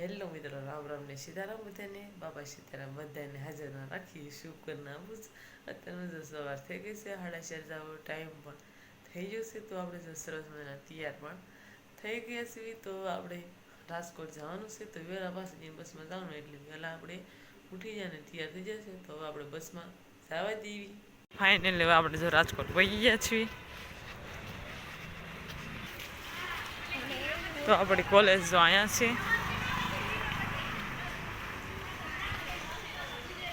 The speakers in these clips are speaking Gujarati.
હેલો મિત્રો, રામ રામ ને સીતારામ બધાને. બાબા સીતારામ બધાને હાજરમાં રાખી શુકરના બુજ. અત્યારનું જો સવાર થઈ ગઈ છે, 4:30 જેવો ટાઈમ પણ થઈ ગયો છે. તો આપણે જો સરસ મજાના તૈયાર પણ થઈ ગયા છીએ. તો આપણે રાજકોટ જવાનું છે, તો વહેલા પાછી બસમાં જવાનું એટલે વહેલા આપણે ઉઠી જાય ને તૈયાર થઈ જશે. તો હવે આપણે બસમાં જવા દેવી. ફાઇનલી હવે આપણે જો રાજકોટ પહોંચી ગયા છીએ. તો આપણી કોલેજ જો અહીંયા છે.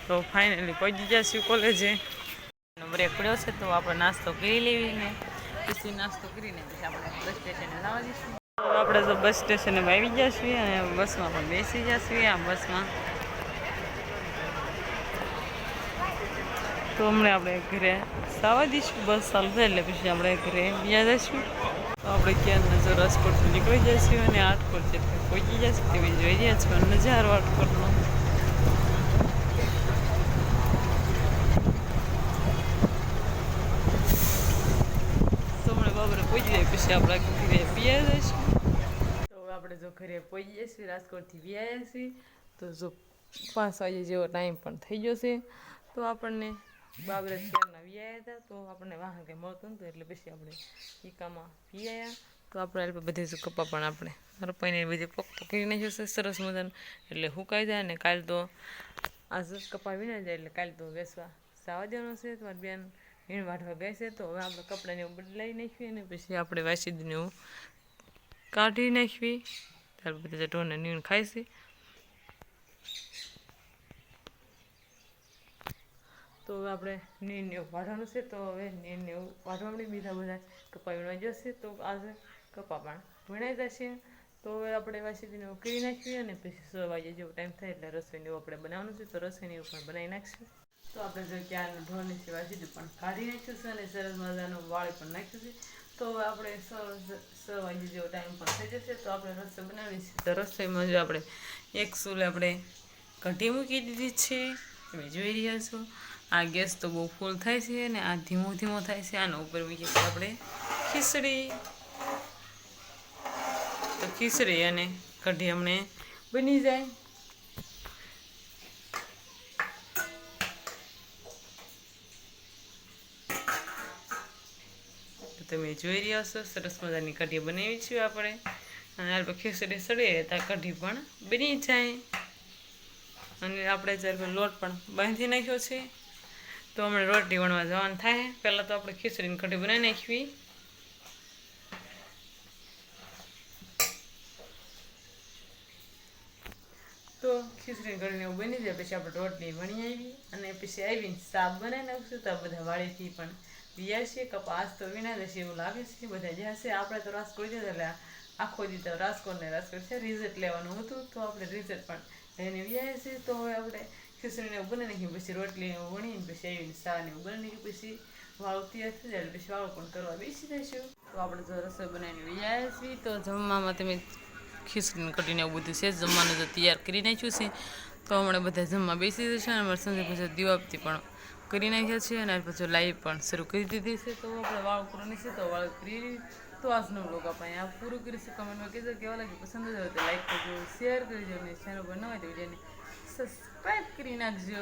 તો ફાઇનલી પહોંચી ગયા છીએ કોલેજે. બ્રેક પડ્યો છે, તો આપણે નાસ્તો કરી લેવી ને પછી નાસ્તો કરીને પછી આપણે બસ સ્ટેશને જવા દઈશું. તો આપણે તો બસ સ્ટેશને આવી ગયા છીએ અને બસમાં પણ બેસી ગયા છીએ. આ બસમાં તો હમણાં આપણે ઘરે જવા દઈશું. બસ ચાલુ થાય એટલે પછી આપણે ઘરે બીજા જઈશું. તો આપણે ક્યાં નજર રાજકોટથી નીકળી જઈશું અને રાજકોટ છે પહોંચી જશે તેવી જોઈ રહ્યા છીએ નજારો રાજકોટનો. પહોંચી જાય પછી આપણે ઘરે પીયા જઈશું. તો આપણે જો ઘરે પહોંચી જઈશું, રાજકોટથી પીયા છીએ. તો જો 5 વાગે જેવો ટાઈમ પણ થઈ ગયો છે. તો આપણને બાબરા ક્યારના વ્યાયા હતા, તો આપણને વાહન કંઈ મળતું નહોતું એટલે પછી આપણે ઈકામાં પીયા. તો આપણે બધે જ કપા પણ આપણે રપાઈને બધી પોખતો કરી નાખ્યો છે સરસ મજાનું, એટલે સુકાઈ જાય. ને કાલે તો આજ કપા વીણા જાય એટલે કાલે તો વેસવા જવા દેવાનો છે. તમારી બેન વીણ વાઢવા ગઈ છે. તો હવે આપણે કપડાને એવું બદલાવી નાખીએ અને પછી આપણે વાસીદને એવું કાઢી નાખવી. ત્યાર બધા ઢોરને નીણ ખાય છે. તો હવે આપણે નીણને એવું વાઢવાનું છે. તો હવે નીણને એવું વાઢવા મળી, બીજા બધા કપા વીણવા જશે. તો આજે કપા પણ વીણાઈ જશે. તો હવે આપણે વાસીદને એવું કરી નાખીએ અને પછી 6 વાગે જેવો ટાઈમ થાય એટલે રસોઈને એવું આપણે બનાવવાનું છે. તો રસોઈને એવું પણ બનાવી નાખીશું. તો આપણે જો ક્યારનું ઢોરની સેવા સીધું પણ કાઢી નાખ્યું છે અને સરસ મજાનું વાળી પણ નાખ્યું છે. તો હવે આપણે 6 વાગે જેવો ટાઈમ પણ થઈ જશે. તો આપણે રસોઈ બનાવી છે. તો રસોઈમાં જો આપણે એક સૂલે આપણે કઢી મૂકી દીધી છે, તમે જોઈ રહ્યા છો. આ ગેસ તો બહુ ફૂલ થાય છે અને આ ધીમો ધીમો થાય છે. આના ઉપર મૂકીએ છીએ આપણે ખીચડી. તો ખીચડી અને કઢી અમને બની જાય. તમે જોઈ રહ્યા છો સરસ મજાની કઢી બનાવી છે આપણે. અને આ ખીચડી સળીએ તો કઢી પણ બની જાય. અને આપણે જ્યારે લોટ પણ બાંધી નાખ્યો છે. તો હમણાં રોટલી વણવા જવાનું થાય. પહેલાં તો આપણે ખીચડીની કઢી બનાવી નાખવી. તો ખીચડીની કઢીને એવું બની જાય પછી આપણે રોટલી વણી આવી અને પછી આવીને શાક બનાવી નાખશું. તો આ બધા વાડીથી પણ બીયા છે. કપાસ તો વીણા જશે એવું લાગે છે. બધા જ્યાં છે આપણે તો રાજકોટ જતા એટલે આખો દી તો રાજકોટ છે રિઝલ્ટ લેવાનું હતું. તો આપણે રિઝલ્ટ પણ લઈને વ્યાયા છે. તો હવે આપણે ખીચડીને એવું બનાવી નાખીએ પછી રોટલી એવું વણીને પછી આવીને શાકને એવું બનાવી નાખીએ. પછી વાળું તૈયાર થઈ જાય પછી વાળું પણ કરવા બેસી જઈશું. તો આપણે જો રસોઈ બનાવીને વ્યાયા છીએ. તો જમવામાં તમે ખીચડીને કઢીને એવું બધું છે જમવાનું જો તૈયાર કરી નાખ્યું છે. તો હમણાં બધા જમવા બેસી જશે. અને અમારે સંજય પછી દીવાબત્તી પણ કરી નાખ્યા છે અને પછી લાઈવ પણ શરૂ કરી દીધી છે. તો આપણે વાળું કરવાની છે. તો વાળું કરી. તો આજનો બ્લોગ આપણે અહીંયા પૂરું કરીશું. કમેન્ટમાં કહેજો કેવા લાગે. પસંદ આવે તો લાઈક કરજો, શેર કરજો અને ચેનલ પર ન હોય તો વિડીયોને સબસ્ક્રાઈબ કરી નાખજો.